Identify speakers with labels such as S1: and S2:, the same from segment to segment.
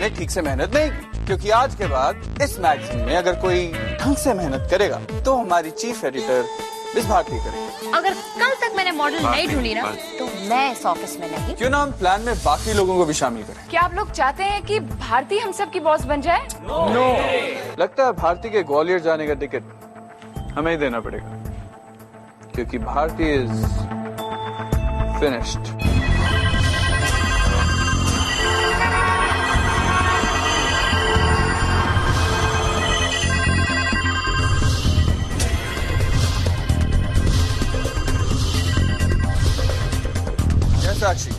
S1: ने ठीक से मेहनत नहीं की, क्योंकि आज के बाद इस मैगजीन में अगर कोई ढंग से मेहनत करेगा तो हमारी चीफ एडिटर मिस भारती करेगी।
S2: अगर कल तक मैंने मॉडल नहीं ढूंढी ना तो मैं इस ऑफिस में नहीं।
S1: क्यों ना हम प्लान में बाकी लोगों को भी शामिल करें।
S3: क्या आप लोग चाहते हैं कि भारती हम सब की बॉस बन जाए?
S1: नो। लगता है भारती के ग्वालियर जाने का टिकट हमें ही देना पड़ेगा, क्योंकि भारती इज फिनिश्ड। साक्षी,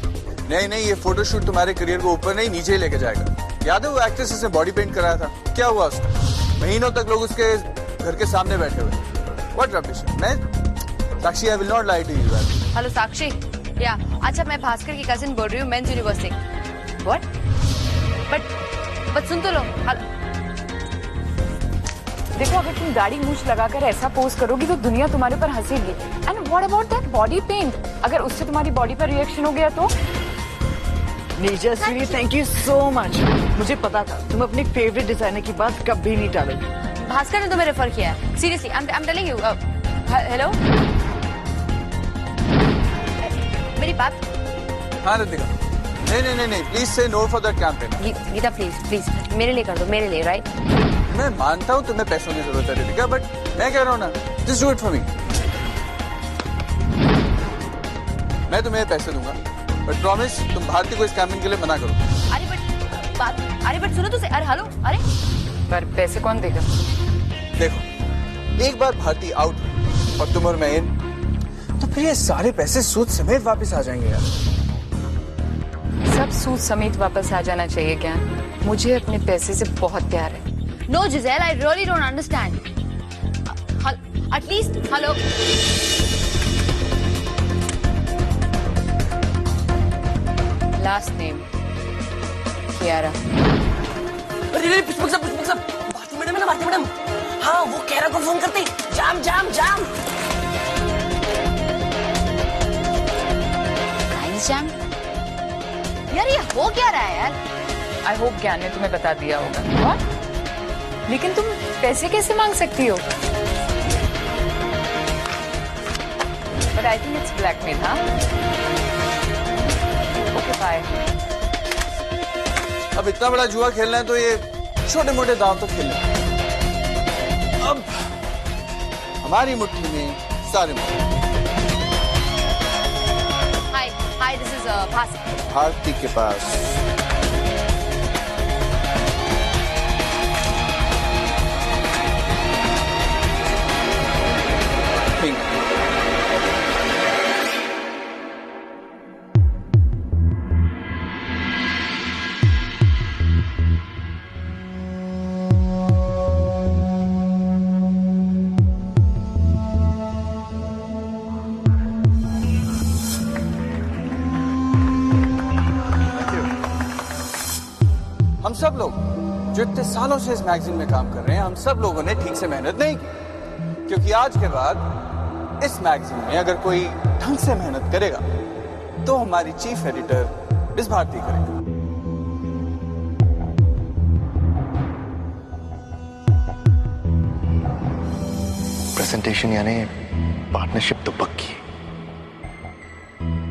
S1: नहीं ये फोटोशूट तुम्हारे करियर को ऊपर नहीं नीचे ही लेके जाएगा। याद है वो एक्ट्रेस जिसने बॉडी पेंट कराया था, क्या हुआ उसका? महीनों तक लोग उसके घर के सामने बैठे हुए। What rubbish. मैं Sakshi, I will not lie to you.
S2: Hello Sakshi, yeah अच्छा मैं भास्कर की कजिन बोल रही हूँ, मेंस यूनिवर्सिटी। व्हाट? बट सुन तो लो।
S3: देखो, अगर तुम दाढ़ी मूछ लगाकर ऐसा पोज करोगी तो दुनिया तुम्हारे ऊपर हंसेगी। And what about that body paint? अगर उससे तुम्हारी बॉडी पर रिएक्शन हो गया तो?
S4: नीजा sweetie, thank you so much. मुझे पता था तुम अपनी फेवरेट डिजाइनर की बात कभी नहीं टालोगी।
S2: भास्कर ने तुम्हें रेफर किया है। Seriously, I am telling you. Hello, मेरी बात।
S1: हाँ रितिका, नहीं, please say no for that campaign.
S2: Geeta please मेरे लिए कर दो, मेरे लिए, राइट?
S1: मैं मानता हूँ तुम्हें पैसों की जरूरत है रितिका, बट मैं कह रहा हूँ ना, just do it for me. मैं तुम्हें पैसे दूंगा, बट प्रॉमिस तुम भारती को इस कैंपेन के लिए मना करो।
S2: अरे बट सुनो तो से। अरे हेलो, अरे
S3: पर पैसे कौन देगा?
S1: देखो, एक बार भारती आउट और तुम और मैं इन, तो फिर ये सारे पैसे सूद समेत वापस आ जाएंगे यार।
S3: सब सूद समेत वापस आ जाना चाहिए क्या? मुझे अपने पैसे से बहुत प्यार है।
S2: No, Giselle, I really don't understand. At least, hello.
S3: Last name, Kiara.
S4: अरे पुष्पक साहब, भारती मैडम है ना, भारती मैडम। हाँ, वो कियारा को फोन करते। जाम।
S2: जाम? यार ये हो क्या रहा है यार?
S3: आई होप ज्ञान ने तुम्हें बता दिया होगा। What? लेकिन तुम पैसे कैसे मांग सकती हो? But I think it's blackmail, हाँ? Okay, bye.
S1: अब इतना बड़ा जुआ खेलना है तो ये छोटे मोटे दांव तो खेलना है। अब हमारी मुट्ठी में सारे
S2: Hi, this is Bhaskar.
S1: Bharti के पास हम सब लोग जो इतने सालों से इस मैगजीन में काम कर रहे हैं, हम सब लोगों ने ठीक से मेहनत नहीं की, क्योंकि आज के बाद इस मैगजीन में अगर कोई ढंग से मेहनत करेगा तो हमारी चीफ एडिटर मिस भारती करेगी।
S5: प्रेजेंटेशन यानी पार्टनरशिप तो पक्की।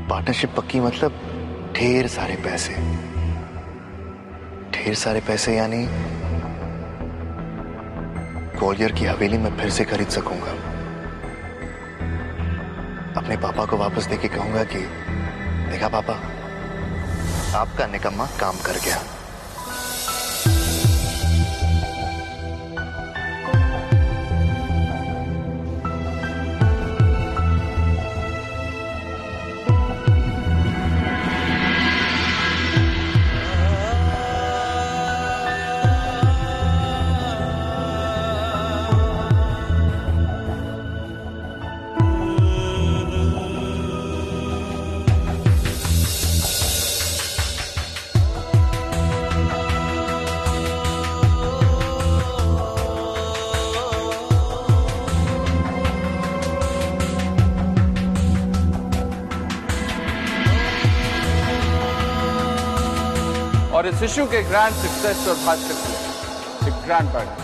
S5: पार्टनरशिप पक्की मतलब ढेर सारे पैसे यानी ग्वालियर की हवेली में फिर से खरीद सकूंगा। अपने पापा को वापस देके कहूंगा कि देखा पापा, आपका निकम्मा काम कर गया।
S1: और इस इशू के ग्रैंड सक्सेस और भास्कर की ग्रैंड पार्टी।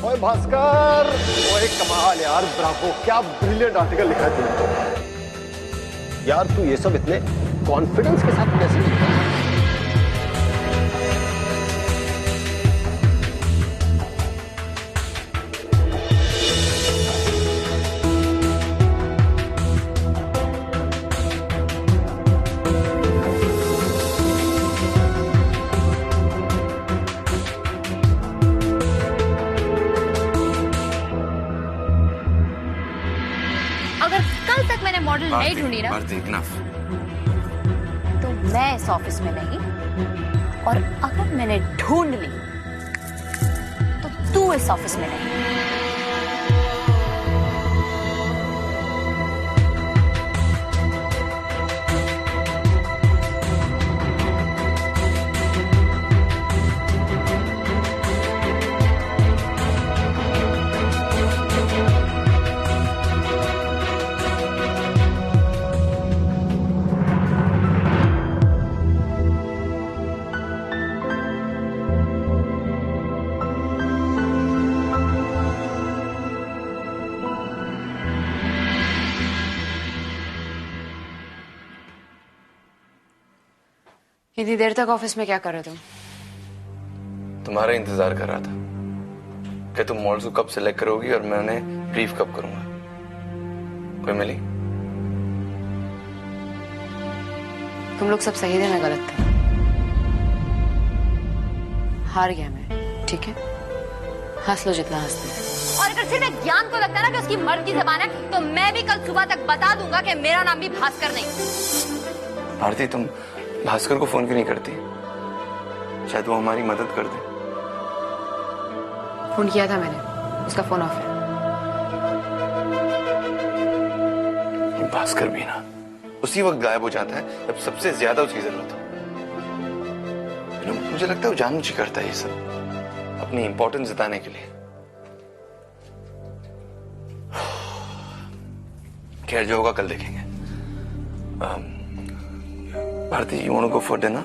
S6: ओए भास्कर, ओए कमाल यार, ब्रावो, क्या ब्रिलियंट आर्टिकल लिखा है तूने। यार तू ये सब इतने कॉन्फिडेंस के साथ कैसे लिखता है?
S2: अगर कल तक मैंने मॉडल नहीं ढूंढी ना तो मैं इस ऑफिस में नहीं, और अगर मैंने ढूंढ ली तो तू इस ऑफिस में नहीं। इतनी देर तक ऑफिस में क्या कर रहे तुम?
S7: तुम्हारा इंतजार कर रहा था कि तुम मॉडल्स को कब सिलेक्ट करोगी और मैं उन्हें ब्रीफ कब करूंगा। कोई मिली?
S2: तुम लोग सब सही थे, मैं गलत था। हार गया मैं, ठीक है? हंस लो जितना हंसते हैं। और अगर सिर्फ एक ज्ञान को लगता है ना कि उसकी मर्द की जबान है, तो मैं भी कल सुबह तक बता दूंगा कि मेरा नाम भी भास्कर नहीं।
S7: भारती, तुम भास्कर को फोन क्यों नहीं करती? शायद वो हमारी मदद कर दे।
S2: फोन किया था मैंने, उसका फोन ऑफ है।
S7: भास्कर भी ना उसी वक्त गायब हो जाता है जब सबसे ज्यादा उसकी जरूरत हो। मुझे लगता है वो जानबूझ के करता है ये सब, अपनी इंपॉर्टेंस जताने के लिए। खैर, जो होगा कल देखेंगे। Bharti, you want to go for dinner?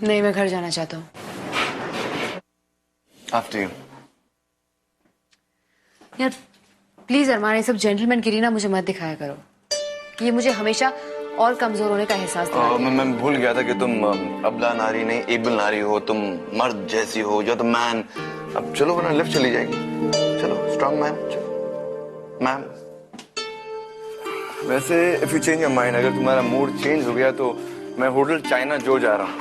S2: नहीं, मैं घर जाना चाहता हूँ।
S7: After you.
S2: यार प्लीज अरमान, ये सब जेंटलमैन गिरी ना मुझे मत दिखाया करो। ये मुझे हमेशा और कमजोर होने का एहसास दिलाती है।
S7: मैं भूल गया था कि तुम अबला नारी नहीं, एबल नारी हो। तुम मर्द जैसी हो, जो तो मैन। अब चलो, वरना लिफ्ट चली जाएगी। चलो, स्ट्रांग मैन। चलो मैम। वैसे if you change your mind, अगर तुम्हारा मूड चेंज हो गया तो मैं होटल चाइना जो जा रहा हूँ।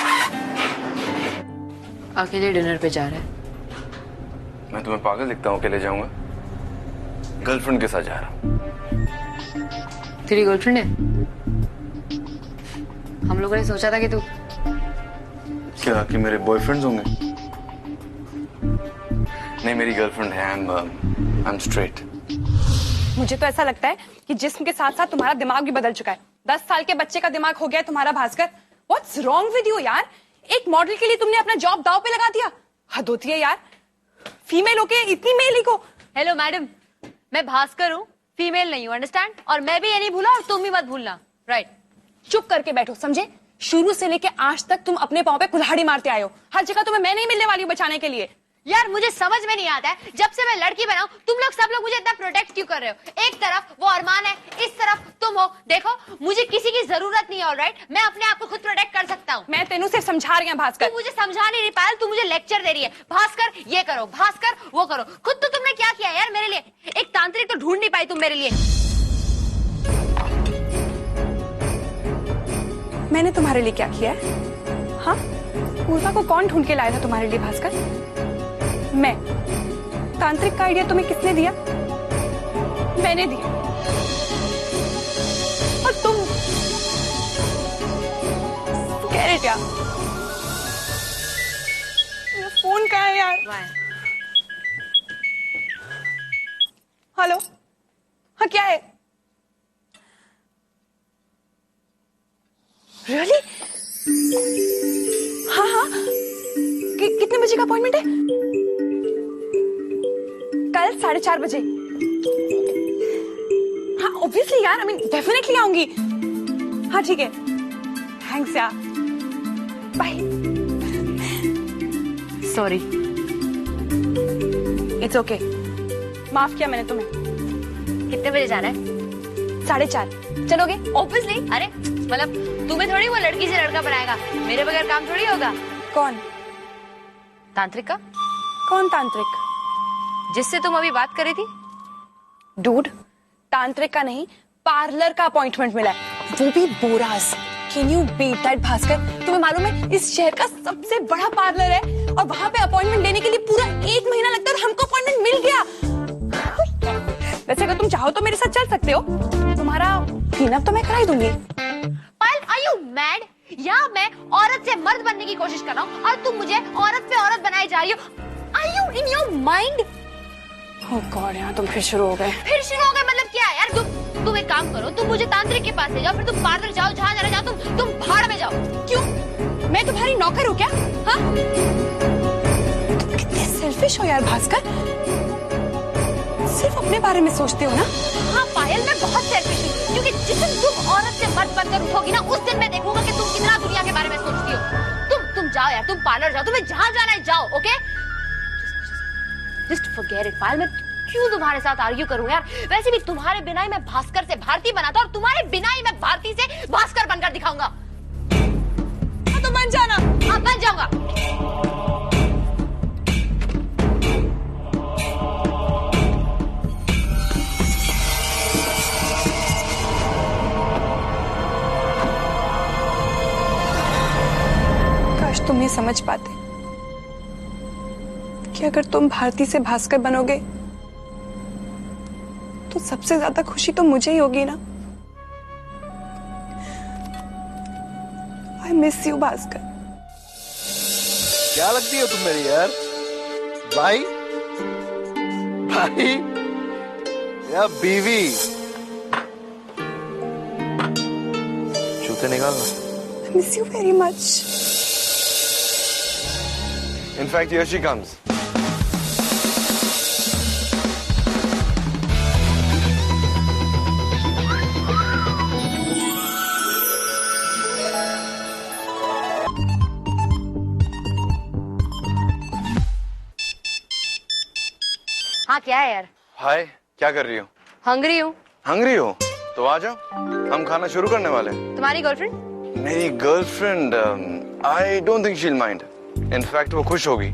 S2: अकेले डिनर पे जा रहे हैं?
S7: मैं तुम्हें पागल दिखता हूँ अकेले जाऊंगा? गर्लफ्रेंड के साथ जा रहा हूँ।
S2: तेरी गर्लफ्रेंड है? हम लोगों ने सोचा था कि तू
S7: क्या कि मेरे बॉयफ्रेंड्स होंगे? नहीं, मेरी गर्लफ्रेंड है। I am straight.
S8: मुझे तो ऐसा लगता है कि जिस्म के साथ साथ तुम्हारा दिमाग भी बदल चुका है। 10 साल के बच्चे का दिमाग हो गया तुम्हारा Bhaskar. What's wrong with you यार? एक मॉडल के लिए तुमने अपना जॉब दांव पे लगा दिया। हद होती है यार। फीमेल होके इतनी मेल ही को।
S2: हेलो मैडम, मैं भास्कर हूँ, फीमेल नहीं हूँ, अंडरस्टैंड? और मैं भी ये नहीं भूला और तुम भी मत भूलना, राइट?
S8: चुप करके बैठो, समझे? शुरू से लेके आज तक तुम अपने पाँव पे कुल्हाड़ी मारते आए हो। हर जगह तुम्हें मैं नहीं मिलने वाली हूँ बचाने के लिए।
S2: यार मुझे समझ में नहीं आता है, जब से मैं लड़की बना हूं, तुम लोग सब लोग मुझे इतना प्रोटेक्ट क्यों कर रहे हो? एक तरफ वो अरमान है, इस तरफ तुम हो। देखो, मुझे किसी की जरूरत नहीं है, ऑलराइट? मैं अपने आप को खुद प्रोटेक्ट कर सकता हूँ।
S8: मैं तेनू सिर्फ समझा रही हूँ भास्कर।
S2: तू मुझे समझा नहीं रही पायल, तू मुझे लेक्चर दे रही है। भास्कर ये करो, भास्कर वो करो। खुद तो तुमने क्या किया यार मेरे लिए? एक तांत्रिक तो ढूंढ नहीं पाई तुम मेरे लिए।
S8: मैंने तुम्हारे लिए क्या किया है? हाँ, पूर्वा को कौन ढूंढ के लाया था तुम्हारे लिए भास्कर? मैं। तांत्रिक का आइडिया तुम्हें किसने दिया? मैंने दिया। और तुम Get it यार। मेरा फोन कहाँ है यार? हेलो, हाँ क्या है? रियली? हाँ हाँ, कितने बजे का अपॉइंटमेंट है? कल 4:30 बजे। हाँ ऑब्वियसली यार, आई मीन डेफिनेटली आऊंगी। हाँ ठीक है, थैंक्स यार। बाय।
S2: सॉरी।
S8: इट्स ओके, माफ किया मैंने तुम्हें।
S2: कितने बजे जाना है?
S8: 4:30 चलोगे?
S2: ऑब्वियसली। अरे मतलब तुम्हें थोड़ी वो लड़की से लड़का बनाएगा, मेरे बगैर काम थोड़ी होगा।
S8: कौन?
S2: तांत्रिक का।
S8: कौन तांत्रिक?
S2: जिससे तुम अभी बात कर रही थी।
S8: डूड, तांत्रिक का नहीं, पार्लर का अपॉइंटमेंट मिला है, वो भी बोरास। Can you beat that Bhaskar? तुम्हें मालूम है इस शहर का सबसे बड़ा पार्लर है और वहां पे अपॉइंटमेंट लेने के लिए पूरा 1 महीना लगता है और हमको अपॉइंटमेंट मिल गया। वैसे अगर तुम चाहो तो मेरे साथ चल सकते हो, तुम्हारा क्लीनअप तो मैं कराई दूंगी।
S2: पायल, आर यू मैड? यहाँ मैं औरत से मर्द बनने की कोशिश कर रहा हूँ और तुम मुझे औरत पे औरत बनाई जा रही हो। Are you in your mind?
S8: Oh god, यार तुम फिर शुरू हो गए।
S2: फिर शुरू हो गए मतलब क्या है यार? तुम एक काम करो, तुम मुझे तांत्रिक के पास ले जाओ, फिर तुम पार्लर जाओ, जहाँ जाना जाओ, तुम भाड़ में जाओ।
S8: क्यों? मैं तुम्हारी नौकर हूँ क्या? हाँ? कितने सेल्फिश हो यार भास्कर, सिर्फ अपने बारे में सोचते हो ना?
S2: हाँ पायल, मैं बहुत सेल्फिश हूँ, क्योंकि जिस दिन तुम औरत से मर्द बनकर उठोगी ना, उस दिन मैं देखूंगा कि तुम कितना दुनिया के बारे में सोचती हो। तुम जाओ यार, तुम पार्लर जाओ, तुम्हें जहाँ जाना है जाओ, ओके? जस्ट फॉरगेट इट पायल, मैं क्यों तुम्हारे साथ आर्ग्यू करूं यार? वैसे भी तुम्हारे बिना ही मैं भास्कर से भारती बना था और तुम्हारे बिना ही मैं भारती से भास्कर बनकर दिखाऊंगा।
S8: हाँ तो बन जाना।
S2: हाँ बन जाऊंगा।
S8: काश तुम ये समझ पाते कि अगर तुम भारती से भास्कर बनोगे तो सबसे ज्यादा खुशी तो मुझे ही होगी ना। I miss you Bhaskar.
S6: क्या लगती हो तुम मेरी यार? भाई भाई या बीवी?
S7: जूते निकालना।
S8: I miss you very much.
S7: In fact here she comes.
S2: हाँ क्या है यार?
S7: हाय, क्या कर रही हो?
S2: हंग्री हूँ।
S7: हंग्री हो तो आ जाओ, हम खाना शुरू करने वाले हैं।
S2: तुम्हारी गर्लफ्रेंड?
S7: मेरी girlfriend I don't think she will mind. In fact वो खुश होगी।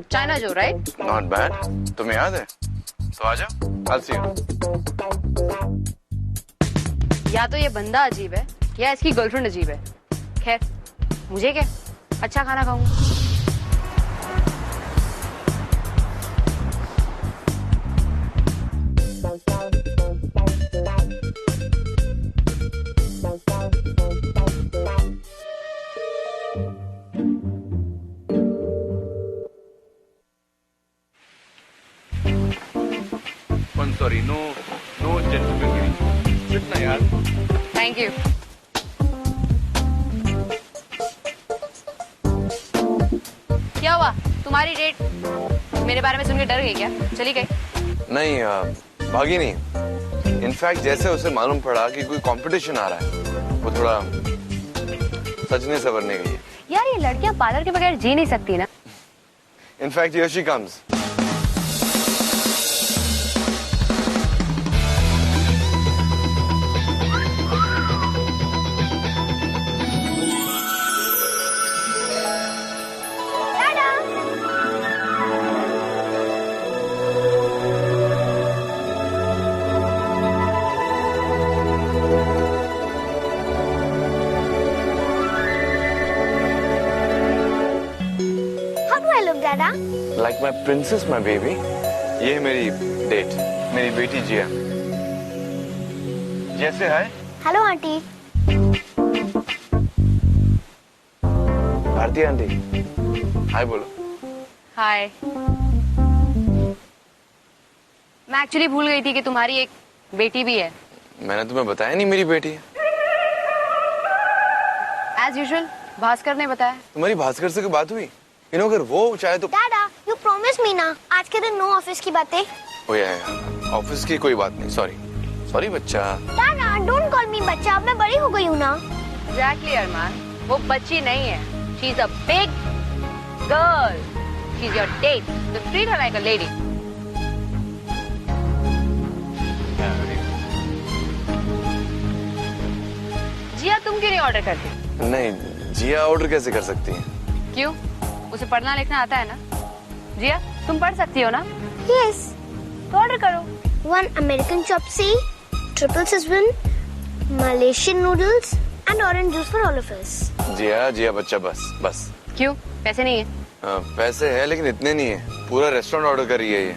S2: चाइना जो, राइट?
S7: Not bad. तुम्हें याद है? तो आ जाओ, I'll see you।
S2: या तो ये बंदा अजीब है या इसकी गर्लफ्रेंड अजीब है। खैर मुझे क्या, अच्छा खाना खाऊंगा।
S7: Sorry, no gentleman. कितना यार?
S2: Thank you. क्या हुआ? तुम्हारी डेट मेरे बारे में सुन के डर गई क्या? चली गई?
S7: नहीं, भागी नहीं। इनफैक्ट जैसे उसे मालूम पड़ा कि कोई कंपटीशन आ रहा है, वो थोड़ा सजने संवरने गई है।
S2: यार ये लड़कियां पार्लर के बगैर जी नहीं सकती ना।
S7: In fact here she comes. Like my princess, my baby. ये है मेरी डेट, मेरी बेटी जिया। जैसे है?
S9: Hello aunty.
S7: Bharti aunty, hi बोलो।
S2: हाय। मैं एक्चुअली भूल गई थी कि तुम्हारी एक बेटी भी है।
S7: मैंने तुम्हें बताया नहीं मेरी बेटी है।
S2: एज यूजुअल भास्कर ने बताया।
S7: तुम्हारी भास्कर से कोई बात हुई? अगर वो चाहे तो।
S9: डैडा, यू प्रॉमिस मी ना, आज के दिन नो ऑफिस की बातें।
S7: ओ यार, ऑफिस की कोई बात नहीं। सॉरी बच्चा।
S9: डैडा, डोंट कॉल मी बच्चा, अब मैं बड़ी हो गई हूँ ना।
S2: एग्जैक्टली अरमान, वो बच्ची नहीं है, she is a big girl, she is your date, so treat her like a lady. Jiya तुम क्यों नहीं ऑर्डर करती?
S7: नहीं, जिया ऑर्डर कैसे कर सकती है?
S2: क्यों? उसे पढ़ना लिखना आता है ना? जिया तुम पढ़ सकती हो ना?
S9: Yes.
S2: तो ऑर्डर करो.
S9: 1 American chopsy, triple Szechuan, Malaysian noodles and orange juice for all of us.
S7: जिया बच्चा बस.
S2: क्यों? पैसे नहीं है?
S7: पैसे है लेकिन इतने नहीं है. पूरा रेस्टोरेंट ऑर्डर कर रही है ये.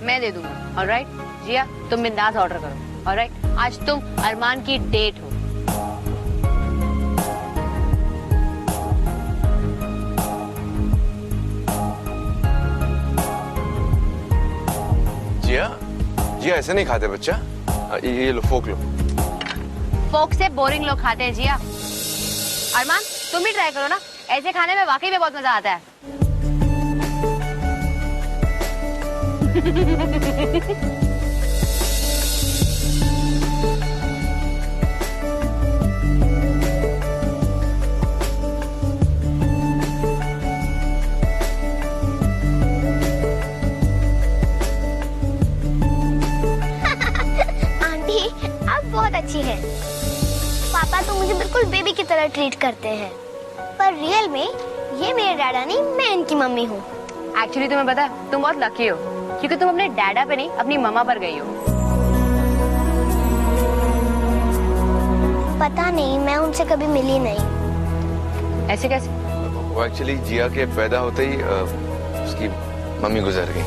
S2: मैं दे दूंगा. ऑलराइट? जिया तुम बिंदास ऑर्डर करो. ऑलराइट? आज तुम अरमान की डेट हो.
S7: जिया ऐसे नहीं खाते बच्चा. ये लो, फोक लो.
S2: फोक से बोरिंग लोग खाते हैं जिया. अरमान तुम भी ट्राई करो ना, ऐसे खाने में वाकई में बहुत मजा आता है.
S9: बहुत अच्छी है. पापा तो मुझे बिल्कुल बेबी की तरह ट्रीट करते हैं, पर रियल में ये मेरे डैडा नहीं, मैं इनकी मम्मी हूँ.
S2: एक्चुअली तुम्हें पता है, तुम बहुत लकी हो क्योंकि तुम अपने डैडा पे नहीं अपनी मम्मा पर गई हो.
S9: पता नहीं, मैं उनसे कभी मिली नहीं.
S2: ऐसे कैसे?
S7: वो एक्चुअली जिया के पैदा होते ही उसकी मम्मी गुजर गई.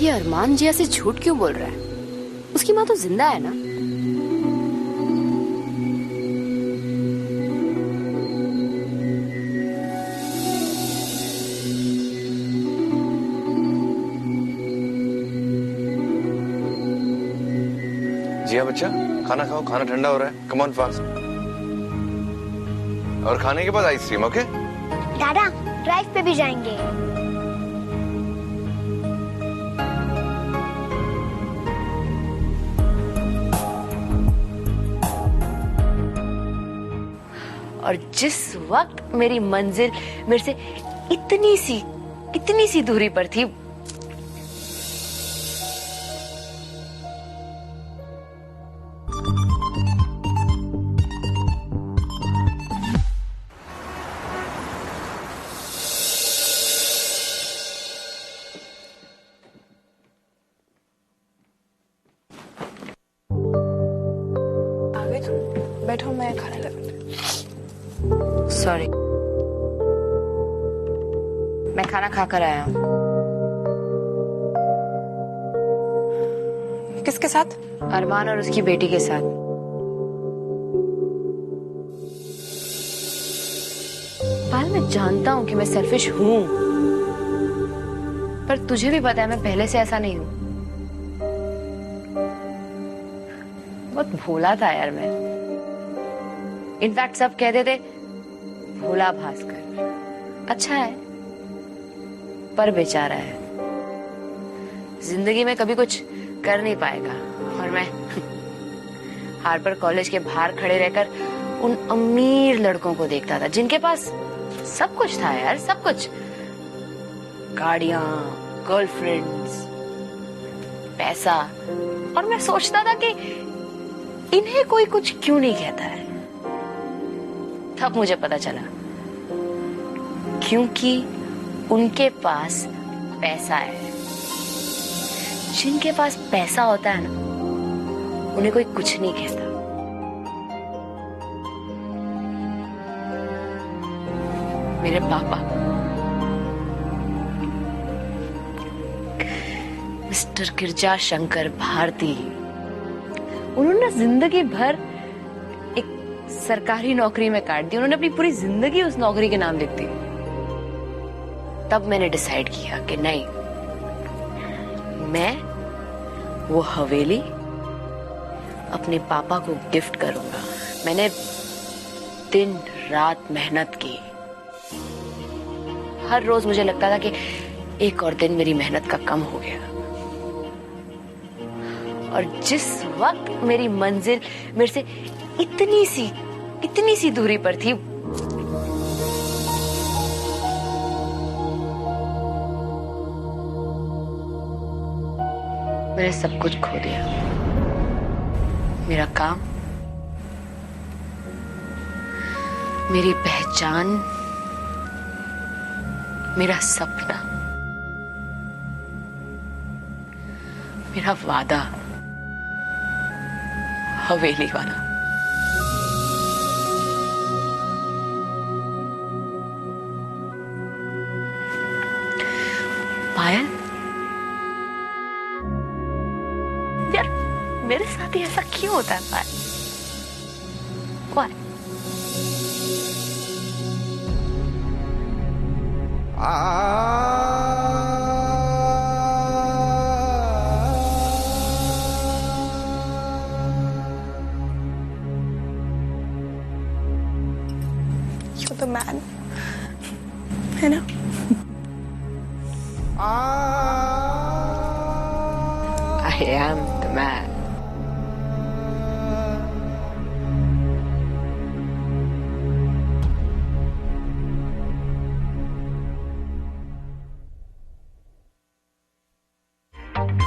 S2: ये अरमान जिया से झूठ क्यों बोल रहा है? उसकी माँ तो जिंदा है ना?
S7: जिया बच्चा, खाना खाओ, खाना ठंडा हो रहा है. Come on fast. और खाने के बाद आइसक्रीम. ओके
S9: दादा, ड्राइव पे भी जाएंगे.
S2: और जिस वक्त मेरी मंजिल मेरे से इतनी सी दूरी पर थी,
S8: बैठो, मैं खाना लगा.
S2: सॉरी, मैं खाना खाकर आया हूँ.
S8: किसके साथ?
S2: अरमान और उसकी बेटी के साथ. पाल, मैं जानता हूँ कि मैं सेल्फिश हूँ, पर तुझे भी पता है मैं पहले से ऐसा नहीं हूँ. बहुत भोला था यार मैं. इनफैक्ट सब कहते थे भोला भास्कर. अच्छा है, पर बेचारा है. जिंदगी में कभी कुछ कर नहीं पाएगा. और मैं हार्पर कॉलेज के बाहर खड़े रहकर उन अमीर लड़कों को देखता था जिनके पास सब कुछ था यार, सब कुछ. गाड़ियां, गर्लफ्रेंड्स, पैसा. और मैं सोचता था कि इन्हें कोई कुछ क्यों नहीं कहता है. तब मुझे पता चला, क्योंकि उनके पास पैसा है. जिनके पास पैसा होता है ना, उन्हें कोई कुछ नहीं कहता. मेरे पापा मिस्टर गिरजा शंकर भारती, उन्होंने जिंदगी भर सरकारी नौकरी में काट दी. उन्होंने अपनी पूरी जिंदगी उस नौकरी के नाम लिख दी. तब मैंने डिसाइड किया कि नहीं, मैं वो हवेली अपने पापा को गिफ्ट करूंगा. मैंने दिन रात मेहनत की. हर रोज मुझे लगता था कि एक और दिन मेरी मेहनत का कम हो गया. और जिस वक्त मेरी मंजिल मेरे से
S3: इतनी सी दूरी पर थी। मैंने सब कुछ खो दिया, मेरा काम, मेरी पहचान, मेरा सपना, मेरा वादा, हवेली वाला। पायल, यार मेरे साथ ही ऐसा क्यों होता है पायल? Why?
S8: You're the man, है ना?
S3: I am the man.